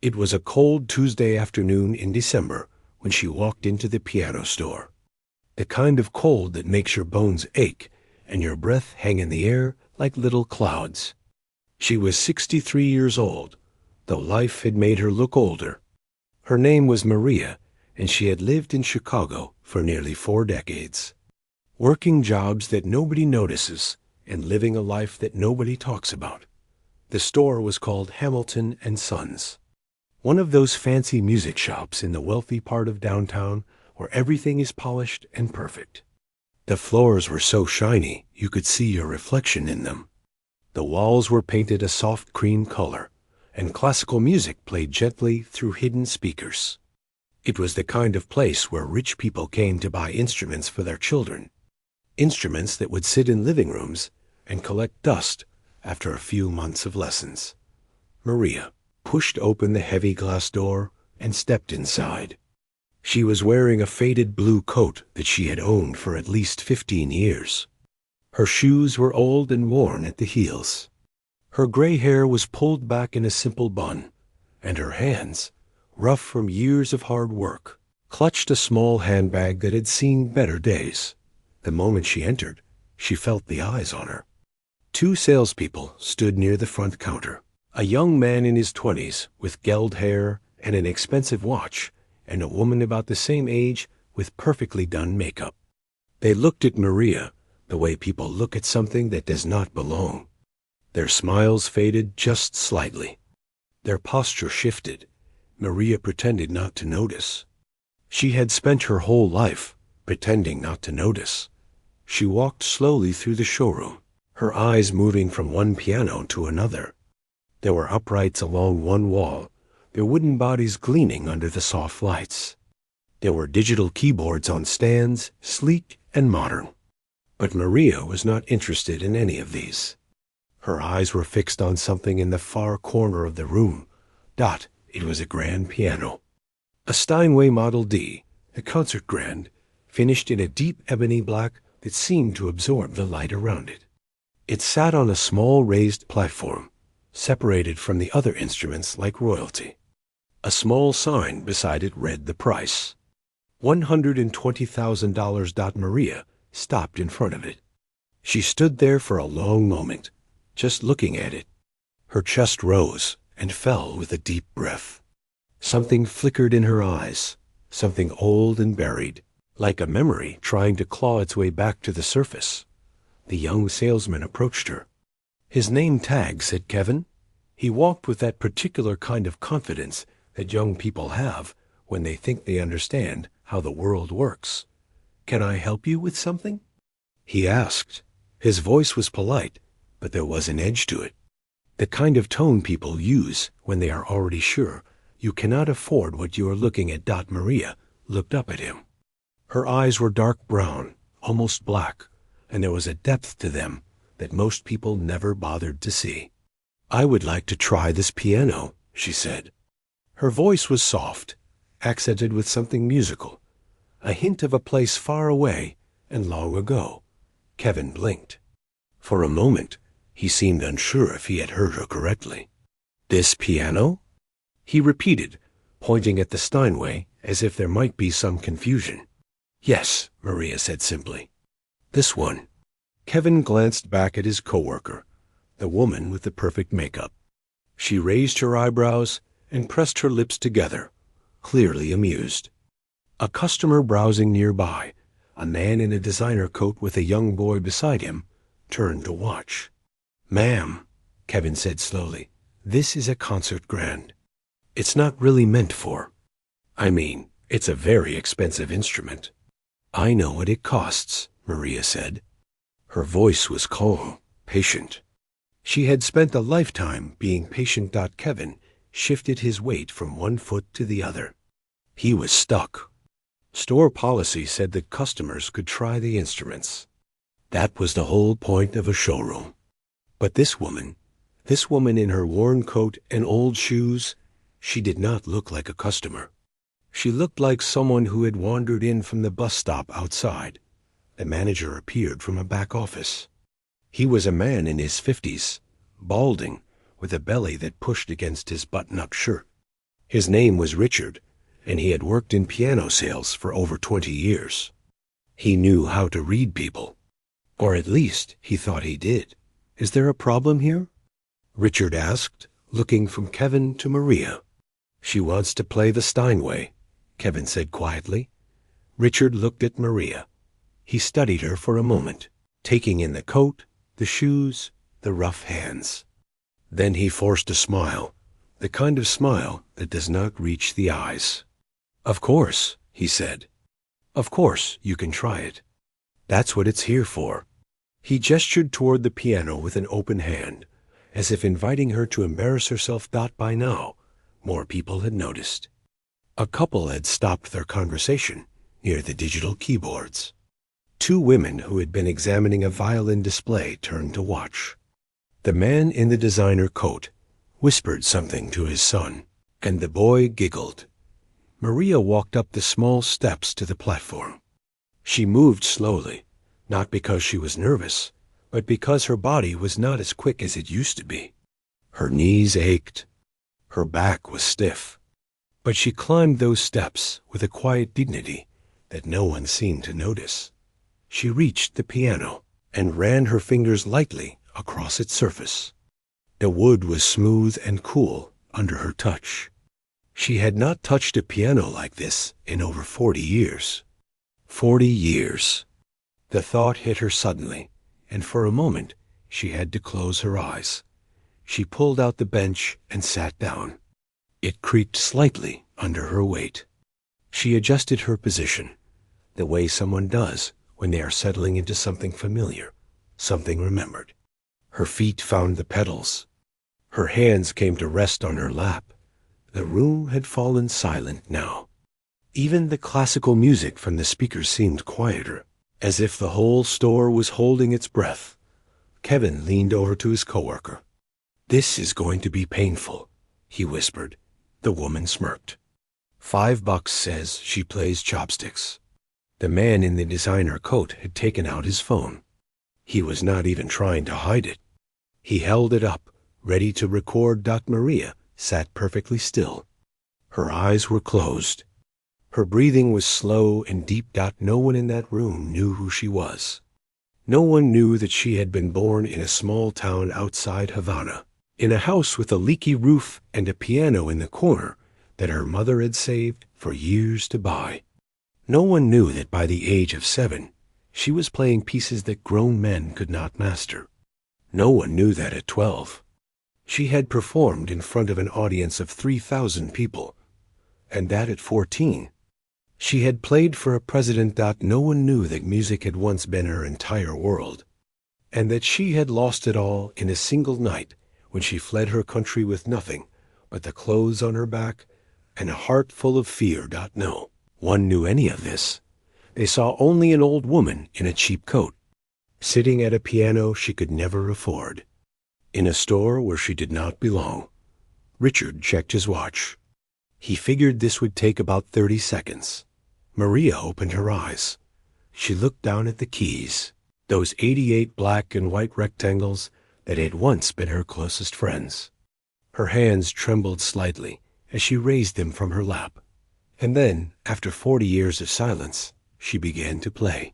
It was a cold Tuesday afternoon in December when she walked into the piano store. The kind of cold that makes your bones ache and your breath hang in the air like little clouds. She was 63 years old, though life had made her look older. Her name was Maria, and she had lived in Chicago for nearly 4 decades, working jobs that nobody notices and living a life that nobody talks about. The store was called Hamilton and Sons, one of those fancy music shops in the wealthy part of downtown where everything is polished and perfect. The floors were so shiny you could see your reflection in them. The walls were painted a soft cream color, and classical music played gently through hidden speakers. It was the kind of place where rich people came to buy instruments for their children, instruments that would sit in living rooms and collect dust after a few months of lessons. Maria pushed open the heavy glass door and stepped inside. She was wearing a faded blue coat that she had owned for at least 15 years. Her shoes were old and worn at the heels. Her gray hair was pulled back in a simple bun, and her hands, rough from years of hard work, clutched a small handbag that had seen better days. The moment she entered, she felt the eyes on her. 2 salespeople stood near the front counter. A young man in his 20s with gelled hair and an expensive watch, and a woman about the same age with perfectly done makeup. They looked at Maria the way people look at something that does not belong. Their smiles faded just slightly. Their posture shifted. Maria pretended not to notice. She had spent her whole life pretending not to notice. She walked slowly through the showroom, her eyes moving from one piano to another. There were uprights along one wall, their wooden bodies gleaming under the soft lights. There were digital keyboards on stands, sleek and modern. But Maria was not interested in any of these. Her eyes were fixed on something in the far corner of the room. It was a grand piano. A Steinway Model D, a concert grand, finished in a deep ebony black that seemed to absorb the light around it. It sat on a small raised platform, separated from the other instruments like royalty. A small sign beside it read the price. $120,000. Maria stopped in front of it. She stood there for a long moment, just looking at it. Her chest rose and fell with a deep breath. Something flickered in her eyes, something old and buried, like a memory trying to claw its way back to the surface. The young salesman approached her. His name tag said Kevin. He walked with that particular kind of confidence that young people have when they think they understand how the world works. "Can I help you with something?" he asked. His voice was polite, but there was an edge to it. The kind of tone people use when they are already sure you cannot afford what you are looking at. Maria looked up at him. Her eyes were dark brown, almost black, and there was a depth to them that most people never bothered to see. "I would like to try this piano," she said. Her voice was soft, accented with something musical, a hint of a place far away and long ago. Kevin blinked. For a moment, he seemed unsure if he had heard her correctly. "This piano?" he repeated, pointing at the Steinway as if there might be some confusion. "Yes," Maria said simply. "This one." Kevin glanced back at his coworker, the woman with the perfect makeup. She raised her eyebrows and pressed her lips together, clearly amused. A customer browsing nearby, a man in a designer coat with a young boy beside him, turned to watch. "Ma'am," Kevin said slowly, "this is a concert grand. It's not really meant for. It's a very expensive instrument." "I know what it costs," Maria said. Her voice was calm, patient. She had spent a lifetime being patient. Kevin shifted his weight from one foot to the other. He was stuck. Store policy said that customers could try the instruments. That was the whole point of a showroom. But this woman in her worn coat and old shoes, she did not look like a customer. She looked like someone who had wandered in from the bus stop outside. The manager appeared from a back office. He was a man in his 50s, balding, with a belly that pushed against his button-up shirt. His name was Richard, and he had worked in piano sales for over 20 years. He knew how to read people. Or at least he thought he did. "Is there a problem here?" Richard asked, looking from Kevin to Maria. "She wants to play the Steinway," Kevin said quietly. Richard looked at Maria. He studied her for a moment, taking in the coat, the shoes, the rough hands. Then he forced a smile, the kind of smile that does not reach the eyes. "Of course," he said. "Of course you can try it. That's what it's here for." He gestured toward the piano with an open hand, as if inviting her to embarrass herself. By now, more people had noticed. A couple had stopped their conversation near the digital keyboards. Two women who had been examining a violin display turned to watch. The man in the designer coat whispered something to his son, and the boy giggled. Maria walked up the small steps to the platform. She moved slowly, not because she was nervous, but because her body was not as quick as it used to be. Her knees ached. Her back was stiff. But she climbed those steps with a quiet dignity that no one seemed to notice. She reached the piano and ran her fingers lightly across its surface. The wood was smooth and cool under her touch. She had not touched a piano like this in over 40 years. 40 years. The thought hit her suddenly, and for a moment she had to close her eyes. She pulled out the bench and sat down. It creaked slightly under her weight. She adjusted her position, the way someone does when they are settling into something familiar, something remembered. Her feet found the pedals. Her hands came to rest on her lap. The room had fallen silent now. Even the classical music from the speakers seemed quieter, as if the whole store was holding its breath. Kevin leaned over to his coworker. "This is going to be painful," he whispered. The woman smirked. $5 says she plays chopsticks." The man in the designer coat had taken out his phone. He was not even trying to hide it. He held it up, ready to record. Maria sat perfectly still. Her eyes were closed. Her breathing was slow and deep. No one in that room knew who she was. No one knew that she had been born in a small town outside Havana, in a house with a leaky roof and a piano in the corner that her mother had saved for years to buy. No one knew that by the age of 7, she was playing pieces that grown men could not master. No one knew that at 12. She had performed in front of an audience of 3,000 people, and that at 14. She had played for a president. No one knew that music had once been her entire world, and that she had lost it all in a single night when she fled her country with nothing but the clothes on her back and a heart full of fear. No one knew any of this. They saw only an old woman in a cheap coat, sitting at a piano she could never afford, in a store where she did not belong. Richard checked his watch. He figured this would take about 30 seconds. Maria opened her eyes. She looked down at the keys, those 88 black and white rectangles that had once been her closest friends. Her hands trembled slightly as she raised them from her lap. And then, after 40 years of silence, she began to play.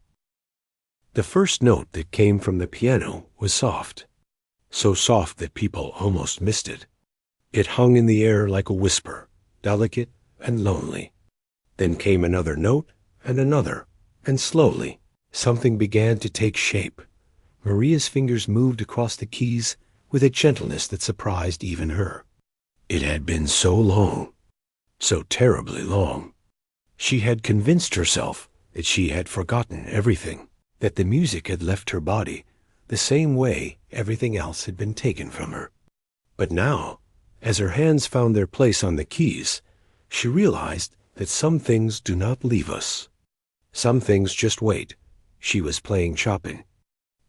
The first note that came from the piano was soft, so soft that people almost missed it. It hung in the air like a whisper, delicate and lonely. Then came another note and another, and slowly something began to take shape. Maria's fingers moved across the keys with a gentleness that surprised even her. It had been so long, so terribly long. She had convinced herself that she had forgotten everything, that the music had left her body the same way everything else had been taken from her. But now, as her hands found their place on the keys, she realized that some things do not leave us. Some things just wait. She was playing Chopin.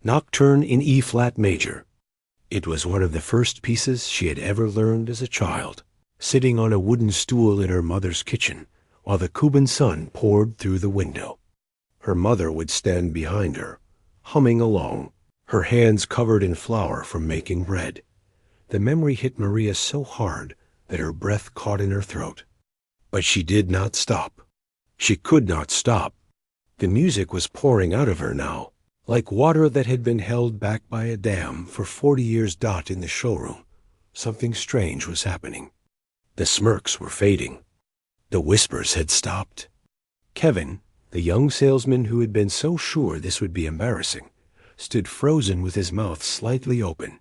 Nocturne in E-flat major. It was one of the first pieces she had ever learned as a child, sitting on a wooden stool in her mother's kitchen while the Cuban sun poured through the window. Her mother would stand behind her, humming along, her hands covered in flour from making bread. The memory hit Maria so hard that her breath caught in her throat. But she did not stop. She could not stop. The music was pouring out of her now, like water that had been held back by a dam for 40 years. In the showroom, something strange was happening. The smirks were fading. The whispers had stopped. Kevin, the young salesman who had been so sure this would be embarrassing, stood frozen with his mouth slightly open.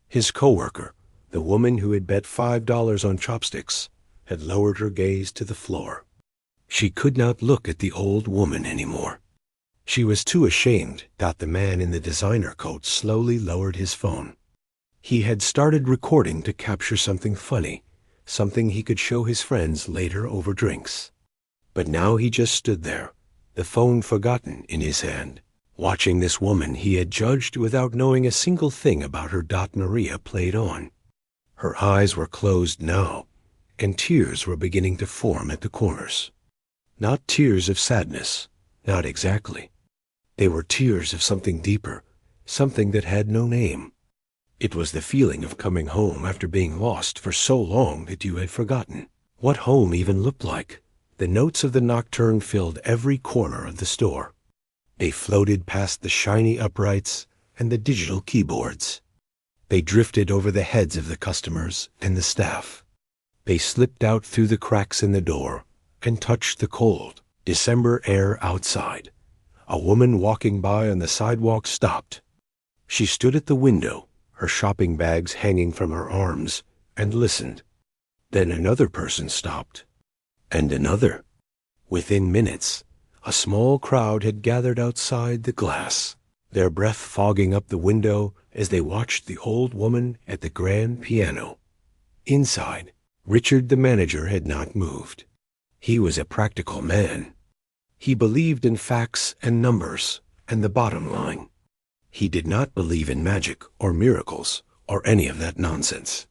His coworker, the woman who had bet $5 on chopsticks, had lowered her gaze to the floor. She could not look at the old woman anymore. She was too ashamed. The man in the designer coat slowly lowered his phone. He had started recording to capture something funny, something he could show his friends later over drinks. But now he just stood there, the phone forgotten in his hand, watching this woman he had judged without knowing a single thing about her. Maria played on. Her eyes were closed now, and tears were beginning to form at the corners. Not tears of sadness, not exactly. They were tears of something deeper, something that had no name. It was the feeling of coming home after being lost for so long that you had forgotten what home even looked like. The notes of the nocturne filled every corner of the store. They floated past the shiny uprights and the digital keyboards. They drifted over the heads of the customers and the staff. They slipped out through the cracks in the door and touched the cold December air outside. A woman walking by on the sidewalk stopped. She stood at the window, her shopping bags hanging from her arms, and listened. Then another person stopped, and another. Within minutes, a small crowd had gathered outside the glass, their breath fogging up the window as they watched the old woman at the grand piano. Inside, Richard the manager had not moved. He was a practical man. He believed in facts and numbers and the bottom line. He did not believe in magic or miracles or any of that nonsense.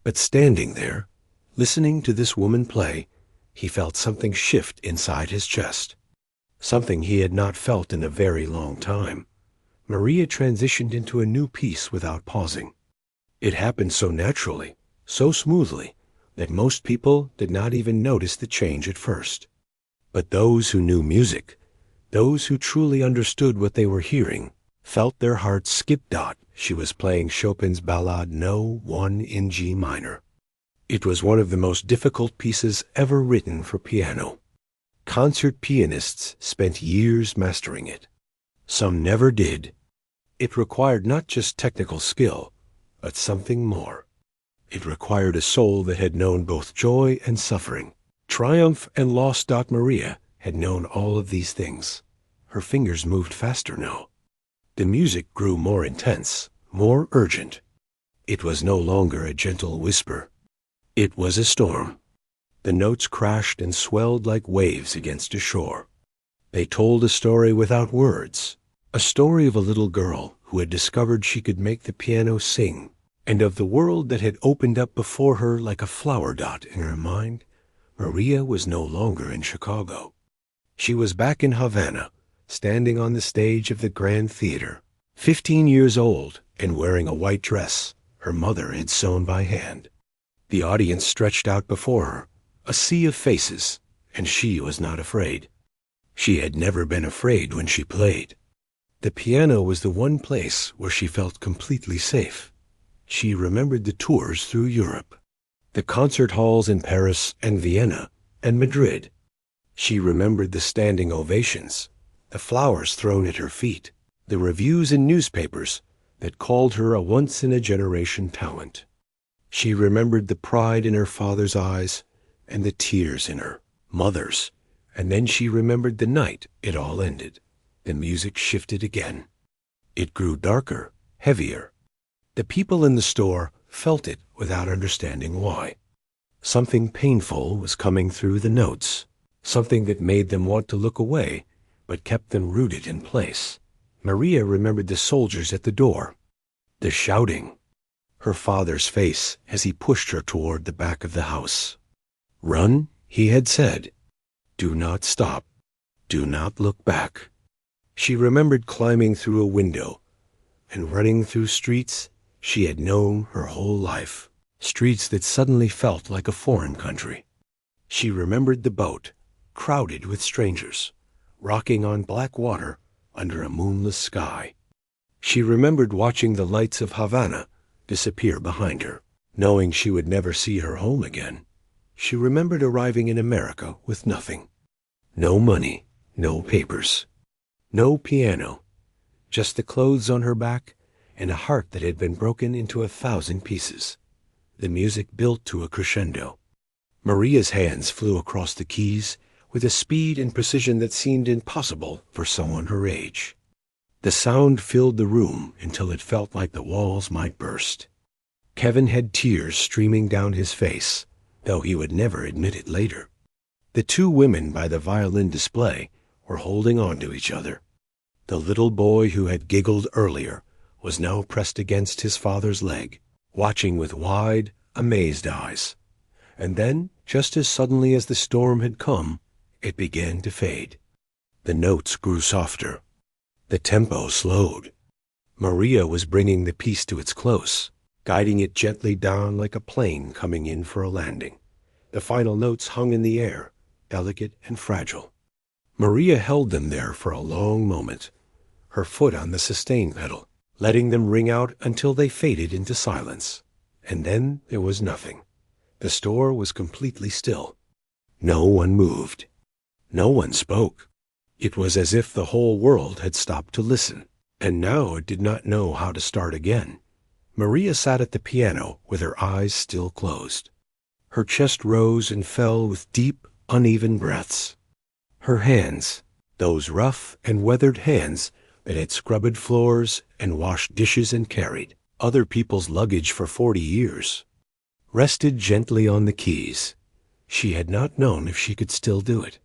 But standing there, listening to this woman play, he felt something shift inside his chest. Something he had not felt in a very long time. Maria transitioned into a new piece without pausing. It happened so naturally, so smoothly, that most people did not even notice the change at first. But those who knew music, those who truly understood what they were hearing, felt their hearts skip. She was playing Chopin's Ballade No. 1 in G minor. It was one of the most difficult pieces ever written for piano. Concert pianists spent years mastering it. Some never did. It required not just technical skill, but something more. It required a soul that had known both joy and suffering, triumph and loss. Maria had known all of these things. Her fingers moved faster now. The music grew more intense, more urgent. It was no longer a gentle whisper. It was a storm. The notes crashed and swelled like waves against a shore. They told a story without words, a story of a little girl who had discovered she could make the piano sing, and of the world that had opened up before her like a flower in her mind. Maria was no longer in Chicago. She was back in Havana, standing on the stage of the Grand Theater, 15 years old and wearing a white dress her mother had sewn by hand. The audience stretched out before her, a sea of faces, and she was not afraid. She had never been afraid when she played. The piano was the one place where she felt completely safe. She remembered the tours through Europe, the concert halls in Paris and Vienna and Madrid. She remembered the standing ovations, the flowers thrown at her feet, the reviews in newspapers that called her a once-in-a-generation talent. She remembered the pride in her father's eyes and the tears in her mother's, and then she remembered the night it all ended. The music shifted again. It grew darker, heavier. The people in the store felt it without understanding why. Something painful was coming through the notes, something that made them want to look away, but kept them rooted in place. Maria remembered the soldiers at the door, the shouting, her father's face as he pushed her toward the back of the house. Run, he had said. Do not stop. Do not look back. She remembered climbing through a window and running through streets she had known her whole life, streets that suddenly felt like a foreign country. She remembered the boat, crowded with strangers, rocking on black water under a moonless sky. She remembered watching the lights of Havana disappear behind her, knowing she would never see her home again. She remembered arriving in America with nothing. No money, no papers, no piano, just the clothes on her back and a heart that had been broken into 1,000 pieces. The music built to a crescendo. Maria's hands flew across the keys with a speed and precision that seemed impossible for someone her age. The sound filled the room until it felt like the walls might burst. Kevin had tears streaming down his face, though he would never admit it later. The two women by the violin display were holding on to each other. The little boy who had giggled earlier was now pressed against his father's leg, watching with wide, amazed eyes. And then, just as suddenly as the storm had come, it began to fade. The notes grew softer. The tempo slowed. Maria was bringing the piece to its close, guiding it gently down like a plane coming in for a landing. The final notes hung in the air, delicate and fragile. Maria held them there for a long moment, her foot on the sustain pedal, letting them ring out until they faded into silence. And then there was nothing. The store was completely still. No one moved. No one spoke. It was as if the whole world had stopped to listen, and now it did not know how to start again. Maria sat at the piano with her eyes still closed. Her chest rose and fell with deep, uneven breaths. Her hands, those rough and weathered hands that had scrubbed floors and washed dishes and carried other people's luggage for 40 years, rested gently on the keys. She had not known if she could still do it.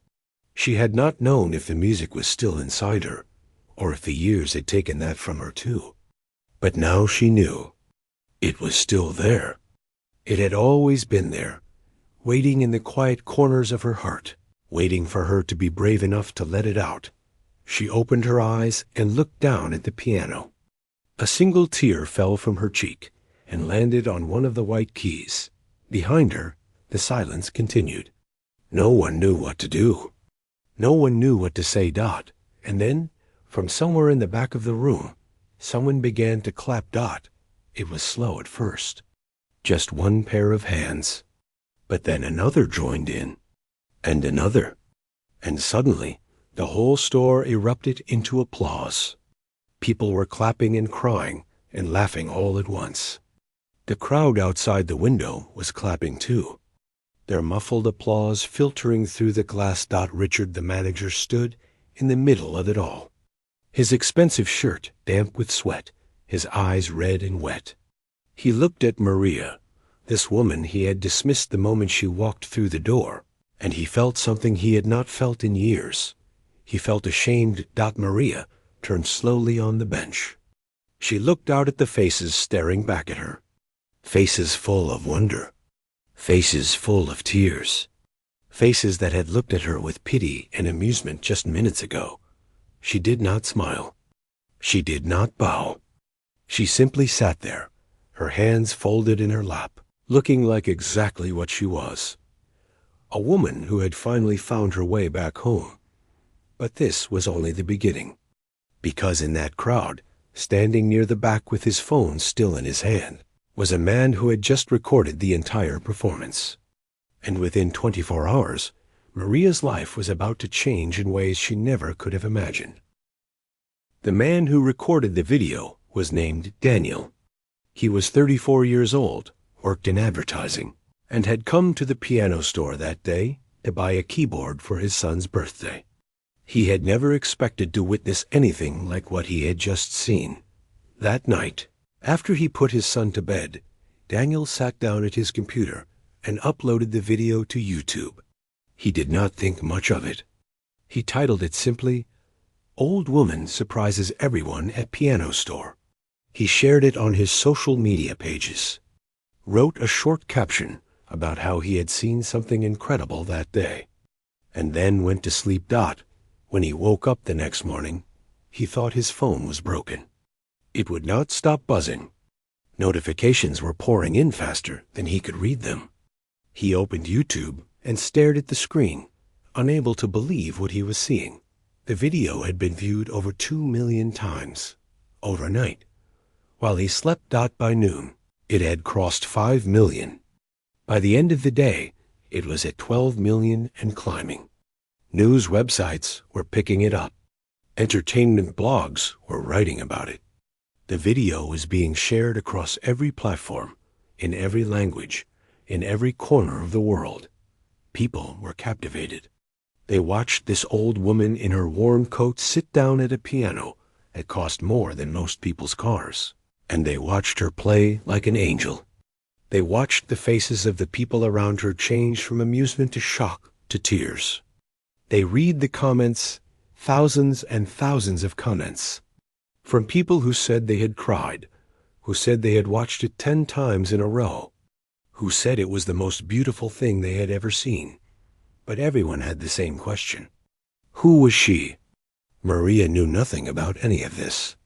She had not known if the music was still inside her, or if the years had taken that from her too. But now she knew. It was still there. It had always been there, waiting in the quiet corners of her heart, waiting for her to be brave enough to let it out. She opened her eyes and looked down at the piano. A single tear fell from her cheek and landed on one of the white keys. Behind her, the silence continued. No one knew what to do. No one knew what to say. And then, from somewhere in the back of the room, someone began to clap. It was slow at first. Just one pair of hands. But then another joined in, and another. And suddenly, the whole store erupted into applause. People were clapping and crying and laughing all at once. The crowd outside the window was clapping too, their muffled applause filtering through the glass. Richard, the manager, stood in the middle of it all, his expensive shirt damp with sweat, his eyes red and wet. He looked at Maria, this woman he had dismissed the moment she walked through the door, and he felt something he had not felt in years. He felt ashamed. Maria turned slowly on the bench. She looked out at the faces staring back at her, faces full of wonder, faces full of tears, faces that had looked at her with pity and amusement just minutes ago. She did not smile. She did not bow. She simply sat there, her hands folded in her lap, looking like exactly what she was, a woman who had finally found her way back home. But this was only the beginning, because in that crowd, standing near the back with his phone still in his hand, was a man who had just recorded the entire performance. And within 24 hours, Maria's life was about to change in ways she never could have imagined. The man who recorded the video was named Daniel. He was 34 years old, worked in advertising, and had come to the piano store that day to buy a keyboard for his son's birthday. He had never expected to witness anything like what he had just seen. That night, after he put his son to bed, Daniel sat down at his computer and uploaded the video to YouTube. He did not think much of it. He titled it simply, "Old Woman Surprises Everyone at Piano Store." He shared it on his social media pages, wrote a short caption about how he had seen something incredible that day, and then went to sleep. When he woke up the next morning, he thought his phone was broken. It would not stop buzzing. Notifications were pouring in faster than he could read them. He opened YouTube and stared at the screen, unable to believe what he was seeing. The video had been viewed over 2 million times overnight. While he slept by noon, it had crossed 5 million. By the end of the day, it was at 12 million and climbing. News websites were picking it up. Entertainment blogs were writing about it. The video was being shared across every platform, in every language, in every corner of the world. People were captivated. They watched this old woman in her warm coat sit down at a piano that cost more than most people's cars, and they watched her play like an angel. They watched the faces of the people around her change from amusement to shock to tears. They read the comments, thousands and thousands of comments, from people who said they had cried, who said they had watched it 10 times in a row, who said it was the most beautiful thing they had ever seen. But everyone had the same question. Who was she? Maria knew nothing about any of this.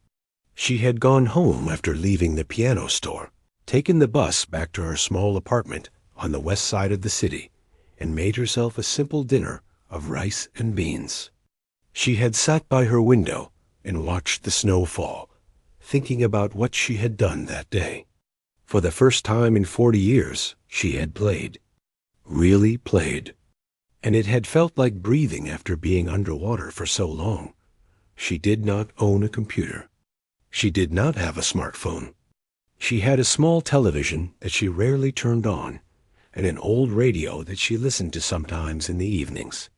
She had gone home after leaving the piano store, taken the bus back to her small apartment on the west side of the city, and made herself a simple dinner of rice and beans. She had sat by her window and watched the snow fall, thinking about what she had done that day. For the first time in 40 years, she had played. Really played. And it had felt like breathing after being underwater for so long. She did not own a computer. She did not have a smartphone. She had a small television that she rarely turned on, and an old radio that she listened to sometimes in the evenings.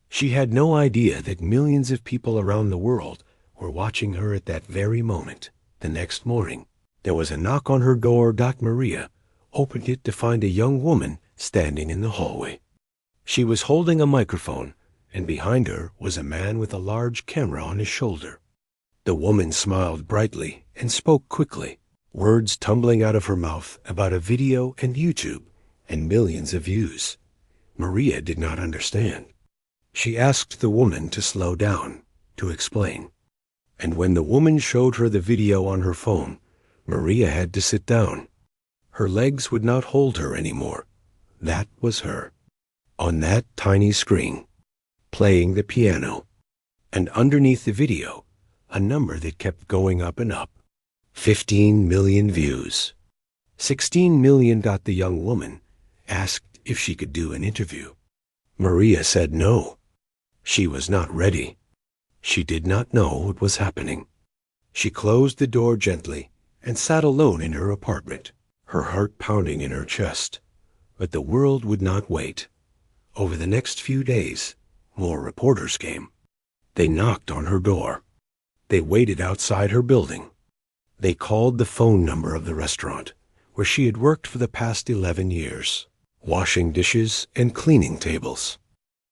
She had no idea that millions of people around the world were watching her at that very moment. The next morning, there was a knock on her door. Maria opened it to find a young woman standing in the hallway. She was holding a microphone, and behind her was a man with a large camera on his shoulder. The woman smiled brightly and spoke quickly, words tumbling out of her mouth about a video and YouTube and millions of views. Maria did not understand. She asked the woman to slow down, to explain. And when the woman showed her the video on her phone, Maria had to sit down. Her legs would not hold her anymore. That was her. On that tiny screen, playing the piano, and underneath the video, a number that kept going up and up. 15 million views. 16 million. The young woman asked if she could do an interview. Maria said no. She was not ready. She did not know what was happening. She closed the door gently and sat alone in her apartment, her heart pounding in her chest. But the world would not wait. Over the next few days, more reporters came. They knocked on her door. They waited outside her building. They called the phone number of the restaurant where she had worked for the past 11 years, washing dishes and cleaning tables.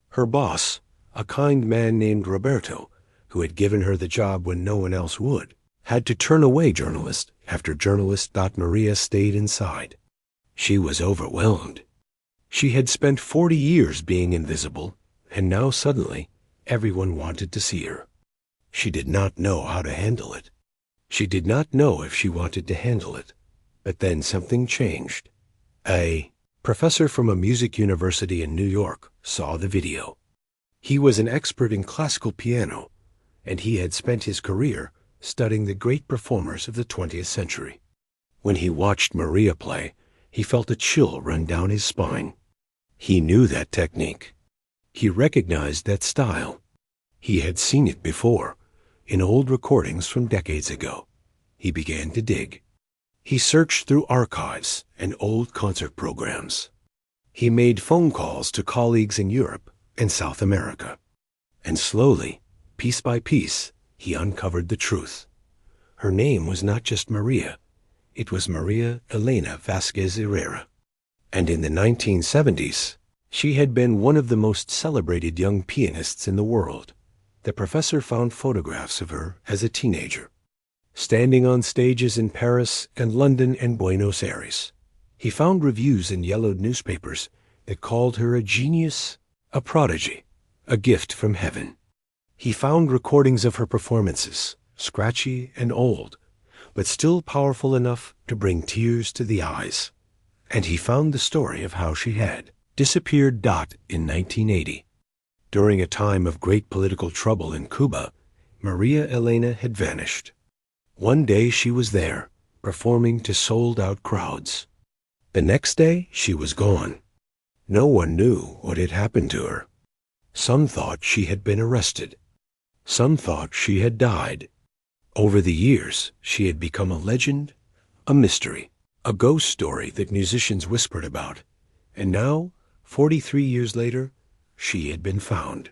Her boss, a kind man named Roberto, who had given her the job when no one else would, had to turn away journalist after journalist. Maria stayed inside. She was overwhelmed. She had spent 40 years being invisible, and now suddenly everyone wanted to see her. She did not know how to handle it. She did not know if she wanted to handle it. But then something changed. A professor from a music university in New York saw the video. He was an expert in classical piano, and he had spent his career studying the great performers of the 20th century. When he watched Maria play, he felt a chill run down his spine. He knew that technique. He recognized that style. He had seen it before, in old recordings from decades ago. He began to dig. He searched through archives and old concert programs. He made phone calls to colleagues in Europe and South America. And slowly, piece by piece, he uncovered the truth. Her name was not just Maria. It was Maria Elena Vasquez Herrera. And in the 1970s, she had been one of the most celebrated young pianists in the world. The professor found photographs of her as a teenager, standing on stages in Paris and London and Buenos Aires. He found reviews in yellowed newspapers that called her a genius, a prodigy, a gift from heaven. He found recordings of her performances, scratchy and old, but still powerful enough to bring tears to the eyes. And he found the story of how she had, disappeared. In 1980, during a time of great political trouble in Cuba, Maria Elena had vanished. One day she was there, performing to sold-out crowds. The next day she was gone. No one knew what had happened to her. Some thought she had been arrested. Some thought she had died. Over the years, she had become a legend, a mystery, a ghost story that musicians whispered about. And now, 43 years later, she had been found.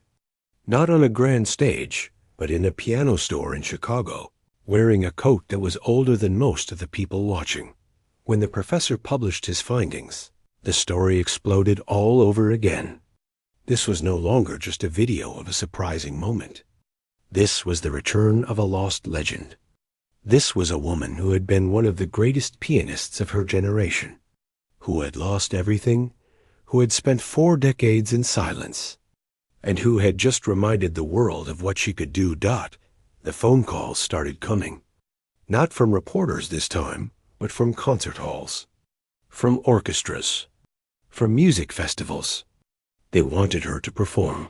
Not on a grand stage, but in a piano store in Chicago, wearing a coat that was older than most of the people watching. When the professor published his findings, the story exploded all over again. This was no longer just a video of a surprising moment. This was the return of a lost legend. This was a woman who had been one of the greatest pianists of her generation, who had lost everything, who had spent 4 decades in silence, and who had just reminded the world of what she could do. The phone calls started coming. Not from reporters this time, but from concert halls, from orchestras, from music festivals. They wanted her to perform.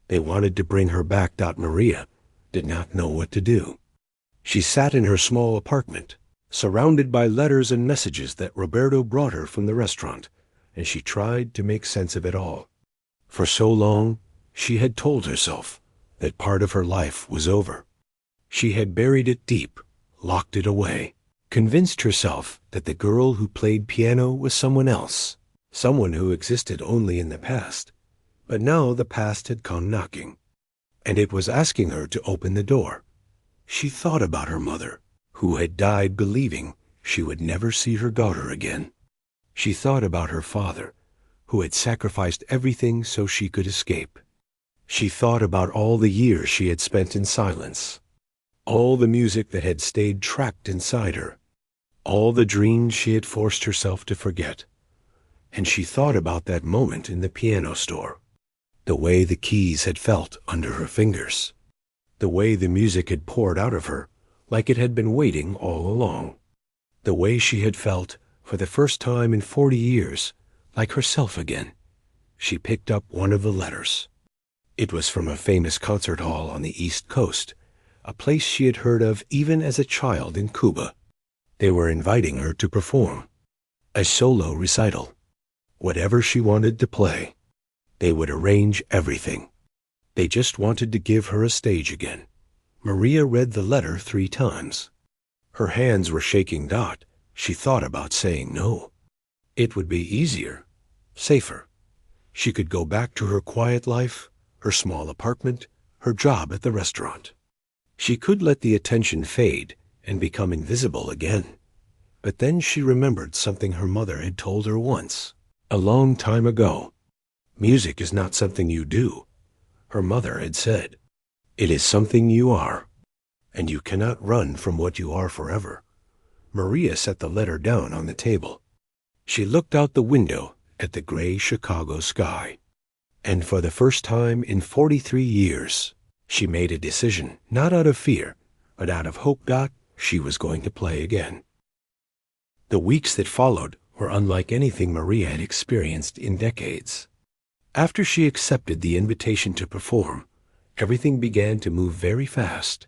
They wanted to bring her back. Maria did not know what to do. She sat in her small apartment, surrounded by letters and messages that Roberto brought her from the restaurant, and she tried to make sense of it all. For so long, she had told herself that part of her life was over. She had buried it deep, locked it away, convinced herself that the girl who played piano was someone else, someone who existed only in the past. But now the past had come knocking, and it was asking her to open the door. She thought about her mother, who had died believing she would never see her daughter again. She thought about her father, who had sacrificed everything so she could escape. She thought about all the years she had spent in silence, all the music that had stayed trapped inside her, all the dreams she had forced herself to forget. And she thought about that moment in the piano store, the way the keys had felt under her fingers, the way the music had poured out of her like it had been waiting all along, the way she had felt, for the first time in 40 years, like herself again. She picked up one of the letters. It was from a famous concert hall on the East Coast, a place she had heard of even as a child in Cuba. They were inviting her to perform a solo recital. Whatever she wanted to play, they would arrange everything. They just wanted to give her a stage again. Maria read the letter 3 times. Her hands were shaking. She thought about saying no. It would be easier, safer. She could go back to her quiet life, her small apartment, her job at the restaurant. She could let the attention fade and become invisible again. But then she remembered something her mother had told her once, a long time ago. Music is not something you do, her mother had said. It is something you are, and you cannot run from what you are forever. Maria set the letter down on the table. She looked out the window at the gray Chicago sky, and for the first time in 43 years, she made a decision, not out of fear, but out of hope. She was going to play again. The weeks that followed were unlike anything Maria had experienced in decades. After she accepted the invitation to perform, everything began to move very fast.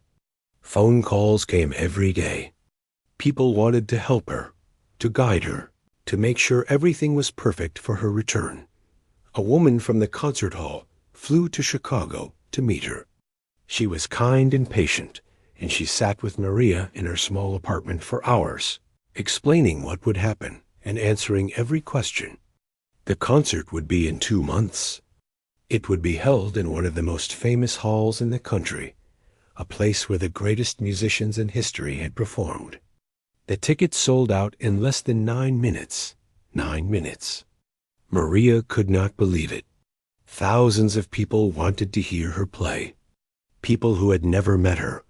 Phone calls came every day. People wanted to help her, to guide her, to make sure everything was perfect for her return. A woman from the concert hall flew to Chicago to meet her. She was kind and patient, and she sat with Maria in her small apartment for hours, explaining what would happen and answering every question. The concert would be in 2 months. It would be held in one of the most famous halls in the country, a place where the greatest musicians in history had performed. The tickets sold out in less than 9 minutes. 9 minutes. Maria could not believe it. Thousands of people wanted to hear her play. People who had never met her,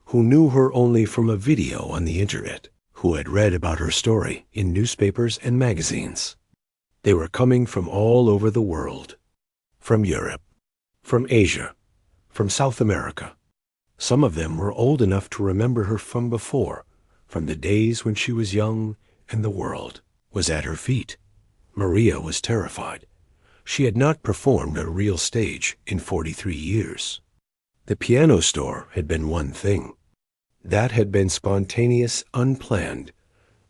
who knew her only from a video on the internet, who had read about her story in newspapers and magazines. They were coming from all over the world, from Europe, from Asia, from South America. Some of them were old enough to remember her from before, from the days when she was young and the world was at her feet. Maria was terrified. She had not performed on a real stage in 43 years. The piano store had been one thing. That had been spontaneous, unplanned,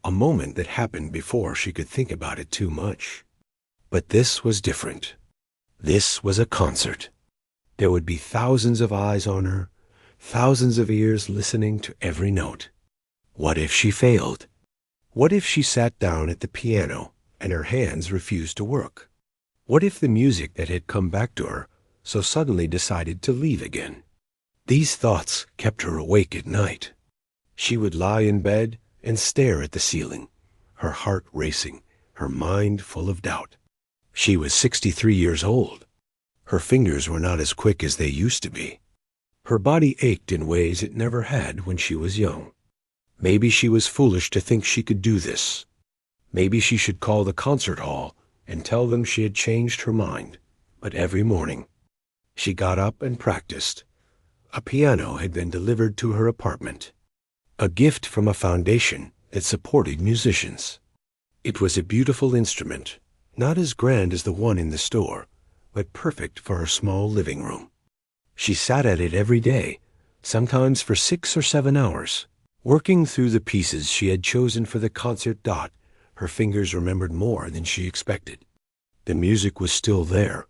a moment that happened before she could think about it too much. But this was different. This was a concert. There would be thousands of eyes on her, thousands of ears listening to every note. What if she failed? What if she sat down at the piano and her hands refused to work? What if the music that had come back to her so suddenly decided to leave again? These thoughts kept her awake at night. She would lie in bed and stare at the ceiling, her heart racing, her mind full of doubt. She was 63 years old. Her fingers were not as quick as they used to be. Her body ached in ways it never had when she was young. Maybe she was foolish to think she could do this. Maybe she should call the concert hall and tell them she had changed her mind. But every morning, she got up and practiced. A piano had been delivered to her apartment, a gift from a foundation that supported musicians. It was a beautiful instrument, not as grand as the one in the store, but perfect for her small living room. She sat at it every day, sometimes for 6 or 7 hours, working through the pieces she had chosen for the concert. Her fingers remembered more than she expected. The music was still there,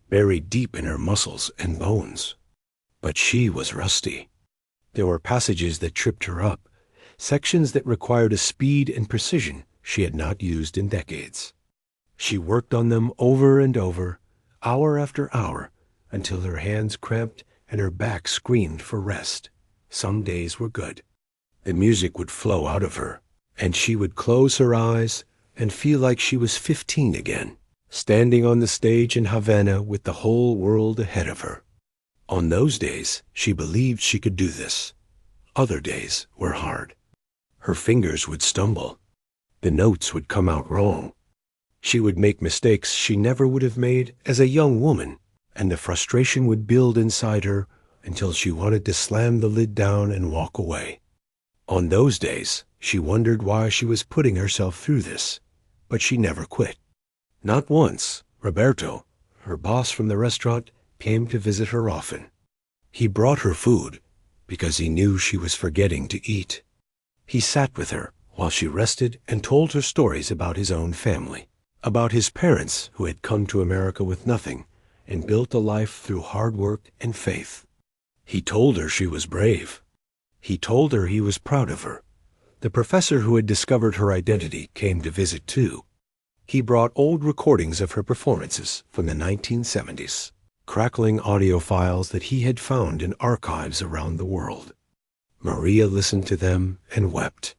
buried deep in her muscles and bones. But she was rusty. There were passages that tripped her up, sections that required a speed and precision she had not used in decades. She worked on them over and over, hour after hour, until her hands cramped and her back screamed for rest. Some days were good. The music would flow out of her, and she would close her eyes and feel like she was 15 again, standing on the stage in Havana with the whole world ahead of her. On those days, she believed she could do this. Other days were hard. Her fingers would stumble. The notes would come out wrong. She would make mistakes she never would have made as a young woman, and the frustration would build inside her until she wanted to slam the lid down and walk away. On those days, she wondered why she was putting herself through this, but she never quit. Not once. Roberto, her boss from the restaurant, came to visit her often. He brought her food because he knew she was forgetting to eat. He sat with her while she rested and told her stories about his own family, about his parents who had come to America with nothing and built a life through hard work and faith. He told her she was brave. He told her he was proud of her. The professor who had discovered her identity came to visit too. He brought old recordings of her performances from the 1970s. Crackling audio files that he had found in archives around the world. Maria listened to them and wept.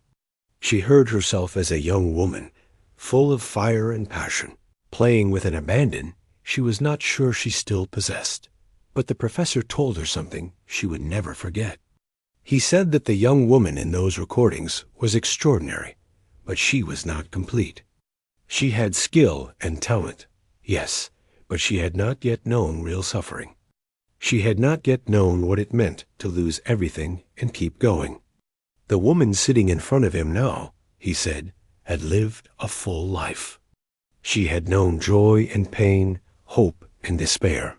She heard herself as a young woman, full of fire and passion, playing with an abandon she was not sure she still possessed. But the professor told her something she would never forget. He said that the young woman in those recordings was extraordinary, but she was not complete. She had skill and talent, yes, but she had not yet known real suffering. She had not yet known what it meant to lose everything and keep going. The woman sitting in front of him now, he said, had lived a full life. She had known joy and pain, hope and despair.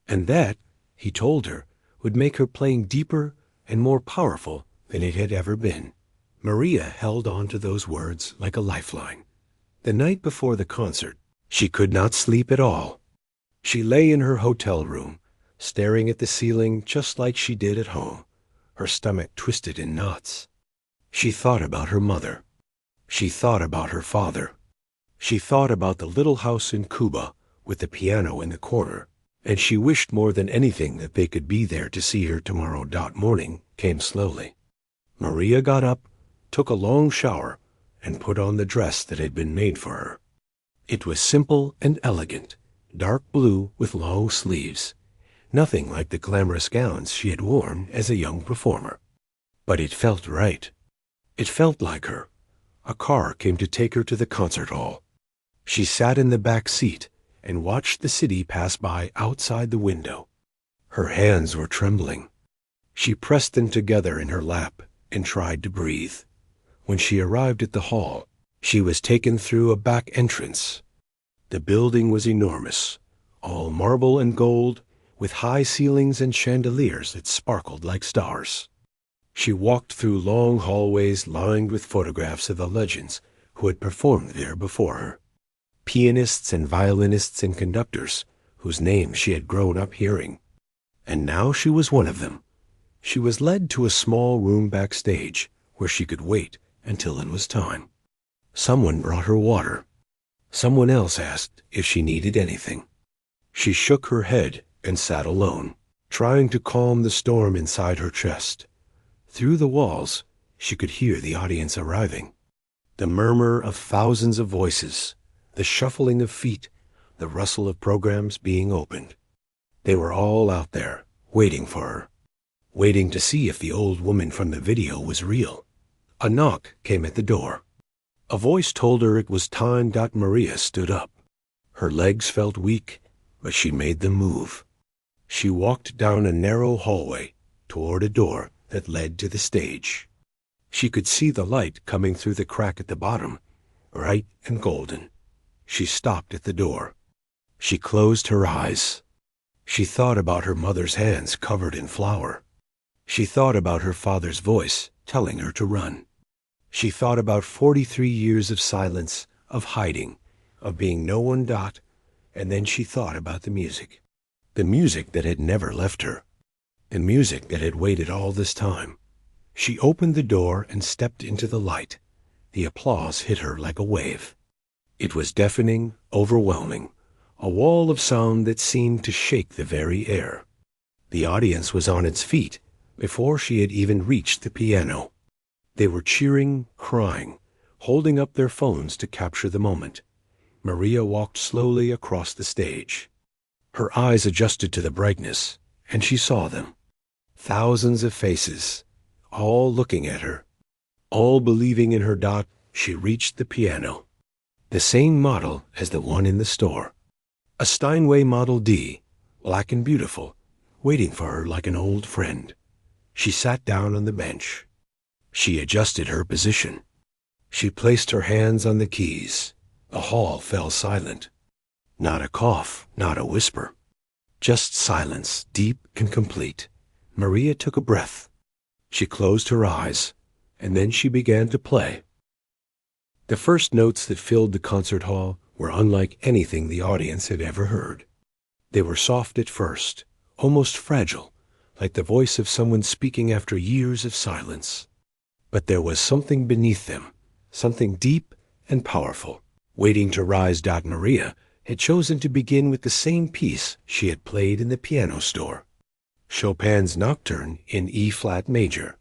And that, he told her, would make her playing deeper and more powerful than it had ever been. Maria held on to those words like a lifeline. The night before the concert, she could not sleep at all. She lay in her hotel room, staring at the ceiling just like she did at home, her stomach twisted in knots. She thought about her mother. She thought about her father. She thought about the little house in Cuba with the piano in the corner, and she wished more than anything that they could be there to see her tomorrow. Morning came slowly. Maria got up, took a long shower, and put on the dress that had been made for her. It was simple and elegant, dark blue with long sleeves, nothing like the glamorous gowns she had worn as a young performer. But it felt right. It felt like her. A car came to take her to the concert hall. She sat in the back seat and watched the city pass by outside the window. Her hands were trembling. She pressed them together in her lap and tried to breathe. When she arrived at the hall, she was taken through a back entrance. The building was enormous, all marble and gold, with high ceilings and chandeliers that sparkled like stars. She walked through long hallways lined with photographs of the legends who had performed there before her. Pianists and violinists and conductors whose names she had grown up hearing. And now she was one of them. She was led to a small room backstage where she could wait until it was time. Someone brought her water. Someone else asked if she needed anything. She shook her head and sat alone, trying to calm the storm inside her chest. Through the walls, she could hear the audience arriving. The murmur of thousands of voices, the shuffling of feet, the rustle of programs being opened. They were all out there, waiting for her, waiting to see if the old woman from the video was real. A knock came at the door. A voice told her it was time. Maria stood up. Her legs felt weak, but she made them move. She walked down a narrow hallway toward a door that led to the stage. She could see the light coming through the crack at the bottom, bright and golden. She stopped at the door. She closed her eyes. She thought about her mother's hands covered in flour. She thought about her father's voice telling her to run. She thought about 43 years of silence, of hiding, of being no one. And then she thought about the music that had never left her, the music that had waited all this time. She opened the door and stepped into the light. The applause hit her like a wave. It was deafening, overwhelming, a wall of sound that seemed to shake the very air. The audience was on its feet before she had even reached the piano. They were cheering, crying, holding up their phones to capture the moment. Maria walked slowly across the stage. Her eyes adjusted to the brightness, and she saw them. Thousands of faces, all looking at her, all believing in her. She reached the piano, the same model as the one in the store. A Steinway Model D, black and beautiful, waiting for her like an old friend. She sat down on the bench. She adjusted her position. She placed her hands on the keys. The hall fell silent. Not a cough, not a whisper. Just silence, deep and complete. Maria took a breath. She closed her eyes, and then she began to play. The first notes that filled the concert hall were unlike anything the audience had ever heard. They were soft at first, almost fragile, like the voice of someone speaking after years of silence. But there was something beneath them, something deep and powerful, waiting to rise. Maria had chosen to begin with the same piece she had played in the piano store, Chopin's Nocturne in E-flat major.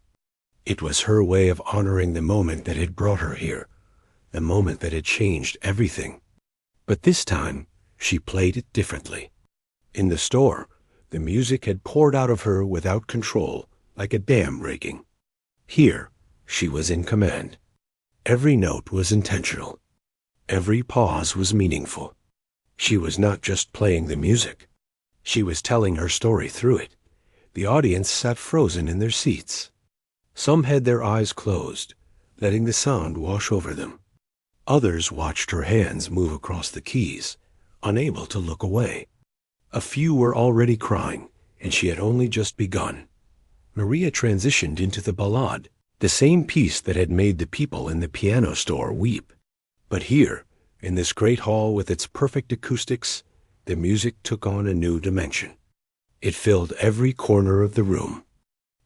It was her way of honoring the moment that had brought her here, the moment that had changed everything. But this time, she played it differently. In the store, the music had poured out of her without control, like a dam breaking. Here, she was in command. Every note was intentional. Every pause was meaningful. She was not just playing the music. She was telling her story through it. The audience sat frozen in their seats. Some had their eyes closed, letting the sound wash over them. Others watched her hands move across the keys, unable to look away. A few were already crying, and she had only just begun. Maria transitioned into the ballade, the same piece that had made the people in the piano store weep. But here, in this great hall with its perfect acoustics, the music took on a new dimension. It filled every corner of the room.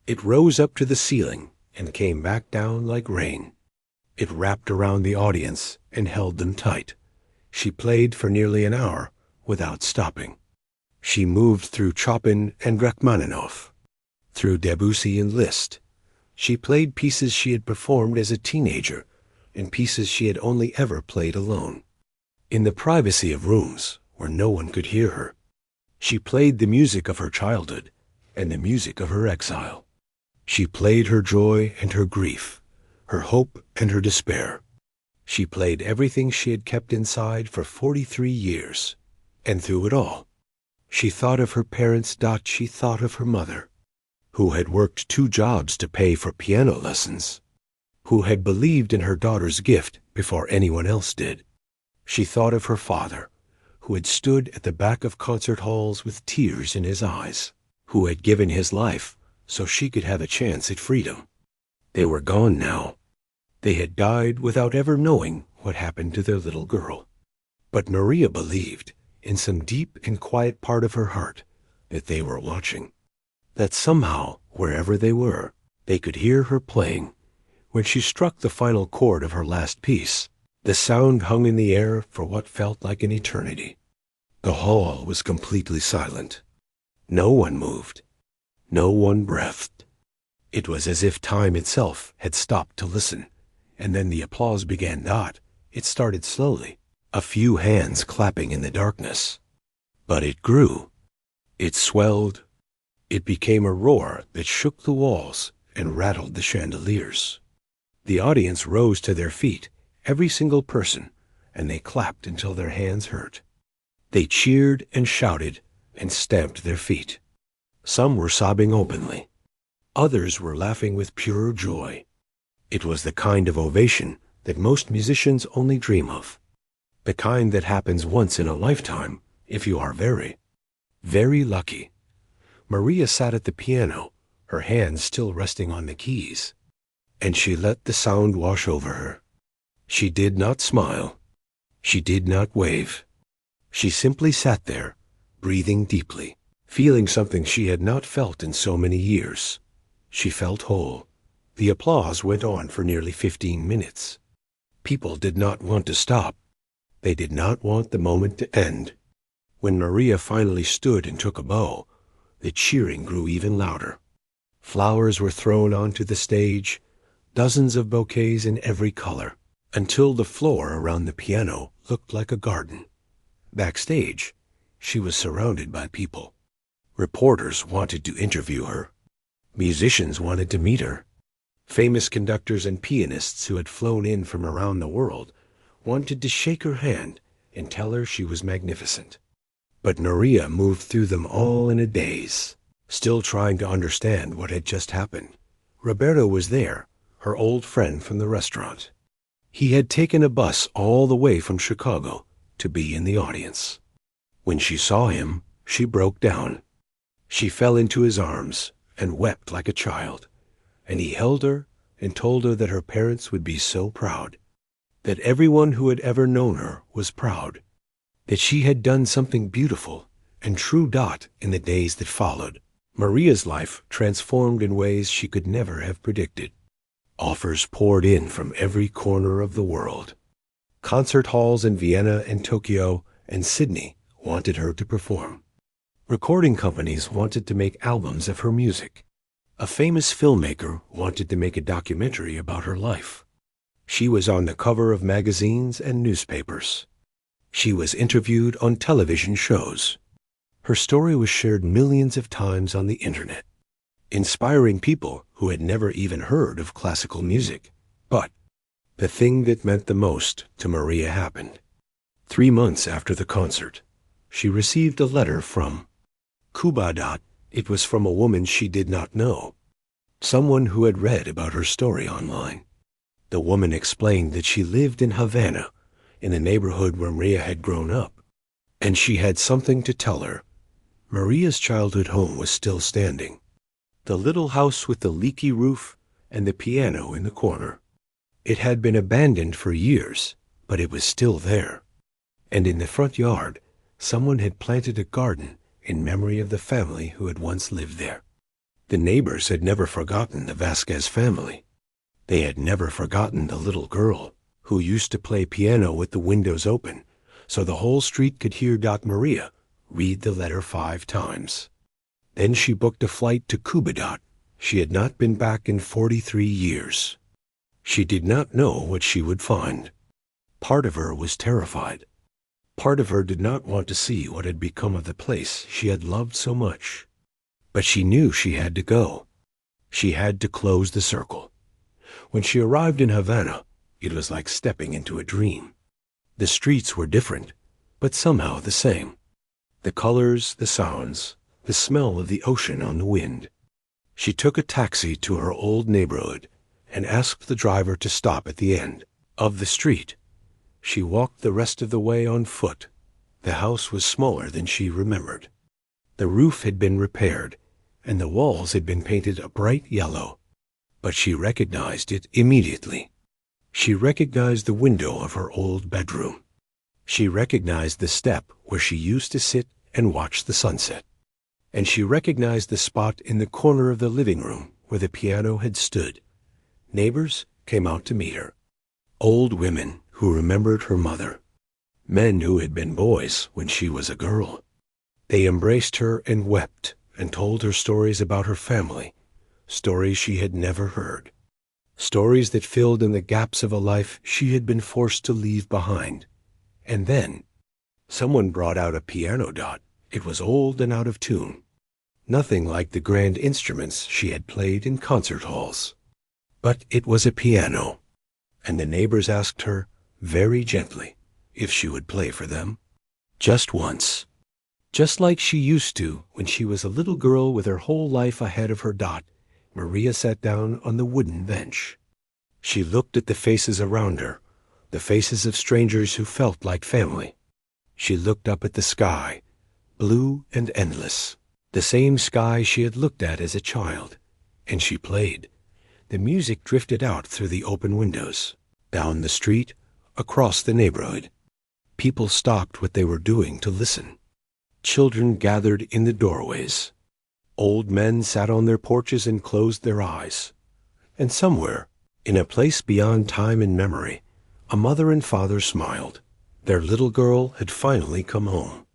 It rose up to the ceiling and came back down like rain. It wrapped around the audience and held them tight. She played for nearly an hour without stopping. She moved through Chopin and Rachmaninoff, through Debussy and Liszt. She played pieces she had performed as a teenager and pieces she had only ever played alone, in the privacy of rooms where no one could hear her. She played the music of her childhood and the music of her exile. She played her joy and her grief, her hope and her despair. She played everything she had kept inside for 43 years, and through it all, she thought of her parents. She thought of her mother, who had worked 2 jobs to pay for piano lessons, who had believed in her daughter's gift before anyone else did. She thought of her father, who had stood at the back of concert halls with tears in his eyes, who had given his life so she could have a chance at freedom. They were gone now. They had died without ever knowing what happened to their little girl. But Maria believed, in some deep and quiet part of her heart, that they were watching. That somehow, wherever they were, they could hear her playing. When she struck the final chord of her last piece, the sound hung in the air for what felt like an eternity. The hall was completely silent. No one moved. No one breathed. It was as if time itself had stopped to listen, and then the applause began not. It started slowly, a few hands clapping in the darkness. But it grew. It swelled. It became a roar that shook the walls and rattled the chandeliers. The audience rose to their feet, every single person, and they clapped until their hands hurt. They cheered and shouted and stamped their feet. Some were sobbing openly. Others were laughing with pure joy. It was the kind of ovation that most musicians only dream of. The kind that happens once in a lifetime, if you are very, very lucky. Maria sat at the piano, her hands still resting on the keys, and she let the sound wash over her. She did not smile. She did not wave. She simply sat there, breathing deeply, feeling something she had not felt in so many years. She felt whole. The applause went on for nearly 15 minutes. People did not want to stop. They did not want the moment to end. When Maria finally stood and took a bow, the cheering grew even louder. Flowers were thrown onto the stage, dozens of bouquets in every color, until the floor around the piano looked like a garden. Backstage, she was surrounded by people. Reporters wanted to interview her. Musicians wanted to meet her. Famous conductors and pianists who had flown in from around the world wanted to shake her hand and tell her she was magnificent. But Maria moved through them all in a daze, still trying to understand what had just happened. Roberto was there, her old friend from the restaurant. He had taken a bus all the way from Chicago to be in the audience. When she saw him, she broke down. She fell into his arms and wept like a child, and he held her and told her that her parents would be so proud, that everyone who had ever known her was proud, that she had done something beautiful and true dot in the days that followed. Maria's life transformed in ways she could never have predicted. Offers poured in from every corner of the world. Concert halls in Vienna and Tokyo and Sydney wanted her to perform. Recording companies wanted to make albums of her music. A famous filmmaker wanted to make a documentary about her life. She was on the cover of magazines and newspapers. She was interviewed on television shows. Her story was shared millions of times on the internet, inspiring people who had never even heard of classical music. But the thing that meant the most to Maria happened. 3 months after the concert, she received a letter from Cuba. It was from a woman she did not know, someone who had read about her story online. The woman explained that she lived in Havana, in the neighborhood where Maria had grown up, and she had something to tell her. Maria's childhood home was still standing. The little house with the leaky roof and the piano in the corner. It had been abandoned for years, but it was still there. And in the front yard, someone had planted a garden in memory of the family who had once lived there. The neighbors had never forgotten the Vasquez family. They had never forgotten the little girl who used to play piano with the windows open, so the whole street could hear Doc Maria read the letter 5 times. Then she booked a flight to Cuba. She had not been back in 43 years. She did not know what she would find. Part of her was terrified. Part of her did not want to see what had become of the place she had loved so much. But she knew she had to go. She had to close the circle. When she arrived in Havana, it was like stepping into a dream. The streets were different, but somehow the same. The colors, the sounds, the smell of the ocean on the wind. She took a taxi to her old neighborhood and asked the driver to stop at the end of the street. She walked the rest of the way on foot, The house was smaller than she remembered. The roof had been repaired, and the walls had been painted a bright yellow. But she recognized it immediately. She recognized the window of her old bedroom. She recognized the step where she used to sit and watch the sunset. And she recognized the spot in the corner of the living room where the piano had stood. Neighbors came out to meet her. Old women who remembered her mother. Men who had been boys when she was a girl. They embraced her and wept and told her stories about her family, stories she had never heard, stories that filled in the gaps of a life she had been forced to leave behind. And then someone brought out a piano. It was old and out of tune, nothing like the grand instruments she had played in concert halls. But it was a piano, and the neighbors asked her, very gently, if she would play for them. Just once. Just like she used to when she was a little girl with her whole life ahead of her. Maria sat down on the wooden bench. She looked at the faces around her, the faces of strangers who felt like family. She looked up at the sky, blue and endless, the same sky she had looked at as a child, and she played. The music drifted out through the open windows, down the street, across the neighborhood. People stopped what they were doing to listen. Children gathered in the doorways. Old men sat on their porches and closed their eyes. And somewhere, in a place beyond time and memory, a mother and father smiled. Their little girl had finally come home.